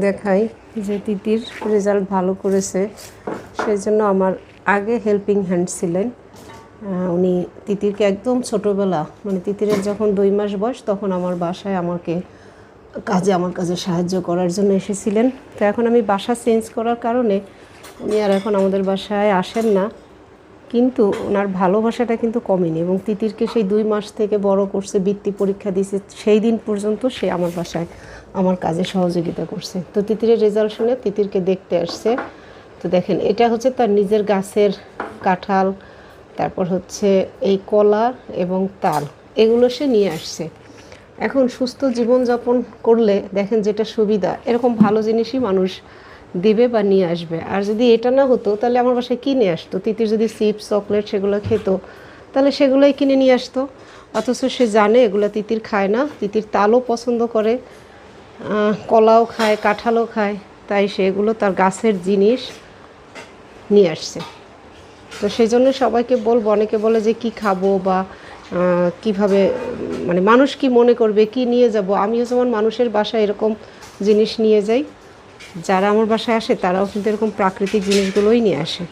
দেখাই যে তিতির রেজাল্ট ভালো করেছে, সেই জন্য আমার আগে হেল্পিং হ্যান্ড ছিলেন উনি। তিতিরকে একদম ছোটোবেলা, মানে তিতিরের যখন 2 মাস বয়স, তখন আমার বাসায় আমার কাজে সাহায্য করার জন্য এসেছিলেন। তো এখন আমি বাসা চেঞ্জ করার কারণে উনি আর এখন আমাদের বাসায় আসেন না, কিন্তু ওনার ভালোবাসাটা কিন্তু কমেনি। এবং তিতিরকে সেই 2 মাস থেকে বড় করছে, বৃত্তি পরীক্ষা দিয়েছে, সেই দিন পর্যন্ত সে আমার বাসায় আমার কাজে সহযোগিতা করছে। তো তিতিরের রেজাল্ট শুনে তিতিরকে দেখতে আসছে। তো দেখেন, এটা হচ্ছে তার নিজের গাছের কাঁঠাল, তারপর হচ্ছে এই কলা এবং তাল, এগুলো সে নিয়ে আসছে। এখন সুস্থ জীবনযাপন করলে দেখেন যেটা সুবিধা, এরকম ভালো জিনিসই মানুষ দিবে বা নিয়ে আসবে। আর যদি এটা না হতো তাহলে আমার বাসায় কী নিয়ে আসতো? তিতির যদি চিপস চকলেট সেগুলো খেত, তাহলে সেগুলোই কিনে নিয়ে আসতো। অথচ সে জানে এগুলো তিতির খায় না, তিতির তালও পছন্দ করে, কলাও খায়, কাঁঠালও খায়, তাই সেগুলো তার গাছের জিনিস নিয়ে আসছে। তো সেই জন্য সবাইকে বলবো, অনেকে বলে যে কি খাবো বা কিভাবে, মানে মানুষ কি মনে করবে, কি নিয়ে যাব। আমিও যেমন মানুষের বাসায় এরকম জিনিস নিয়ে যাই, যারা আমার বাসায় আসে তারাও কিন্তু এরকম প্রাকৃতিক জিনিসগুলোই নিয়ে আসে।